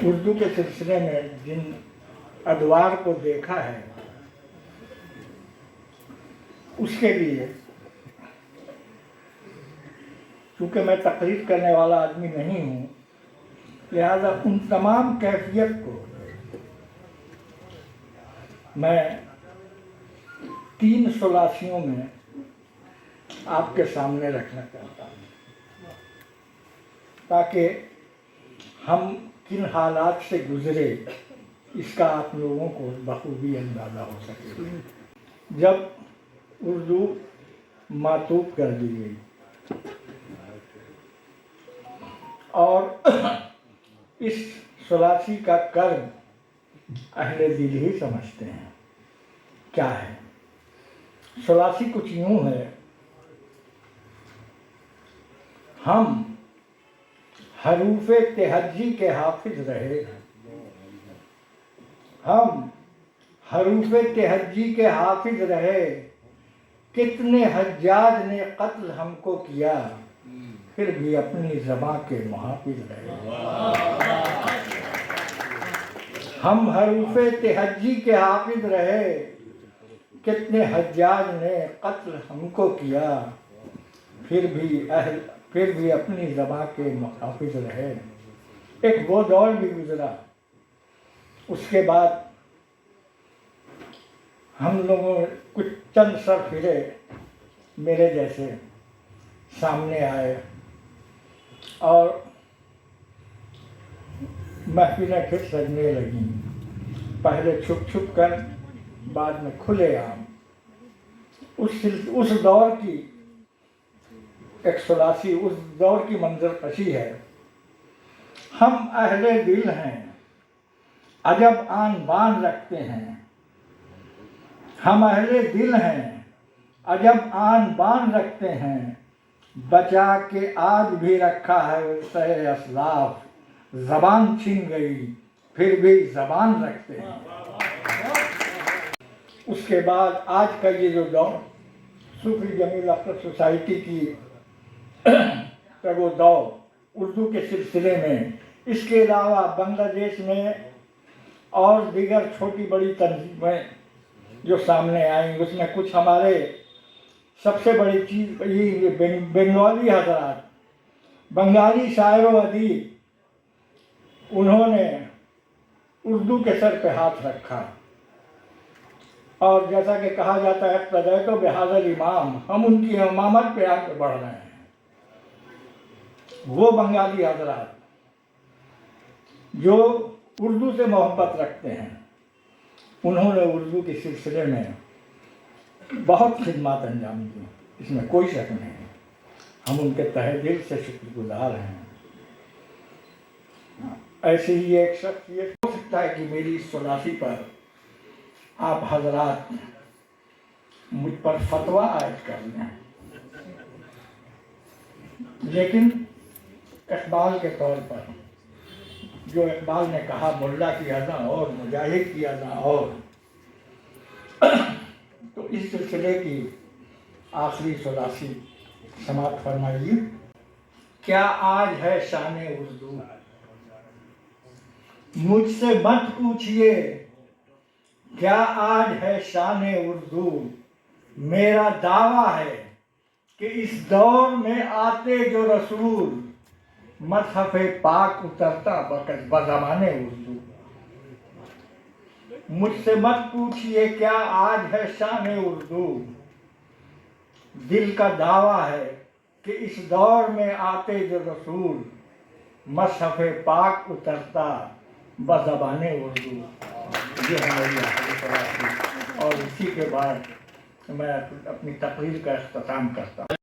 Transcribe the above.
اردو کے سلسلے میں جن ادوار کو دیکھا ہے اس کے لیے چونکہ میں تقریر کرنے والا آدمی نہیں ہوں، لہذا ان تمام کیفیت کو میں 3 ثلاثیوں میں آپ کے سامنے رکھنا چاہتا ہوں تاکہ ہم کن حالات سے گزرے اس کا آپ لوگوں کو بخوبی اندازہ ہو سکے۔ جب اردو معطوف کر دی گئی اور اس ثلاثی کا کرب اہل دل ہی سمجھتے ہیں کیا ہے۔ ثلاثی کچھ یوں ہے: ہم حروف تہجی کے حافظ رہے، ہم حروف تہجی کے حافظ رہے، کتنے حجاج نے قتل ہم کو کیا، پھر بھی اپنی زباں کے محافظ رہے۔ ہم حروف تہجی کے حافظ رہے، کتنے حجاج نے قتل ہم کو کیا، پھر بھی اپنی زباں کے محافظ رہے۔ ایک وہ دور بھی گزرا، اس کے بعد ہم لوگوں کچھ چند سرفرے میرے جیسے سامنے آئے اور محفلیں پھر سجنے لگیں، پہلے چھپ چھپ کر، بعد میں کھلے عام۔ اس دور کی ایک ثلاثی، اس دور کی منظر کشی ہے: ہم اہل دل ہیں، عجب آن بان رکھتے ہیں، ہم اہل دل ہیں، عجب آن بان رکھتے ہیں، بچا کے آج بھی رکھا ہے ورثہ اسلاف، زبان چھن گئی پھر بھی زبان رکھتے ہیں۔ اس کے بعد آج کا یہ جو دور، صوفی جمیل اختر سوسائٹی کی وہ دور اردو کے سلسلے میں، اس کے علاوہ بنگلہ دیش میں اور دیگر چھوٹی بڑی تنظیمیں جو سامنے آئیں، اس میں کچھ ہمارے سب سے بڑی چیز یہ بنگالی حضرات، بنگالی شاعر و ادیب، انہوں نے اردو کے سر پہ ہاتھ رکھا اور جیسا کہ کہا جاتا ہے اقتدیت بہذا الامام، ہم ان کی امامت پہ آگے بڑھ رہے ہیں۔ وہ بنگالی حضرات جو اردو سے محبت رکھتے ہیں، انہوں نے اردو کے سلسلے میں بہت خدمات انجام دی، اس میں کوئی شک نہیں، ہم ان کے تہہ دل سے شکر گزار ہیں۔ ایسے ہی ایک شخصیت ہو سکتا ہے کہ میری اس ثلاثی پر آپ حضرات مجھ پر فتویٰ عائد کر لیں، لیکن اقبال کے طور پر جو اقبال نے کہا ملا کی اذاں اور مجاہد کی اذاں اور، تو اس سلسلے کی آخری ثلاثی سماعت فرمائیے: کیا آج ہے شان اردو، مجھ سے مت پوچھئے کیا آج ہے شان اردو، میرا دعویٰ ہے کہ اس دور میں آتے جو رسول، مصحف پاک اترتا بزبان اردو۔ مجھ سے مت پوچھئے کیا آج ہے شان اردو، دل کا دعویٰ ہے کہ اس دور میں آتے جو رسول، مصحف پاک اترتا بزبان اردو۔ یہ ہے میری آخری ثلاثی، اور اسی کے بعد میں اپنی تقریر کا اختتام کرتا ہوں۔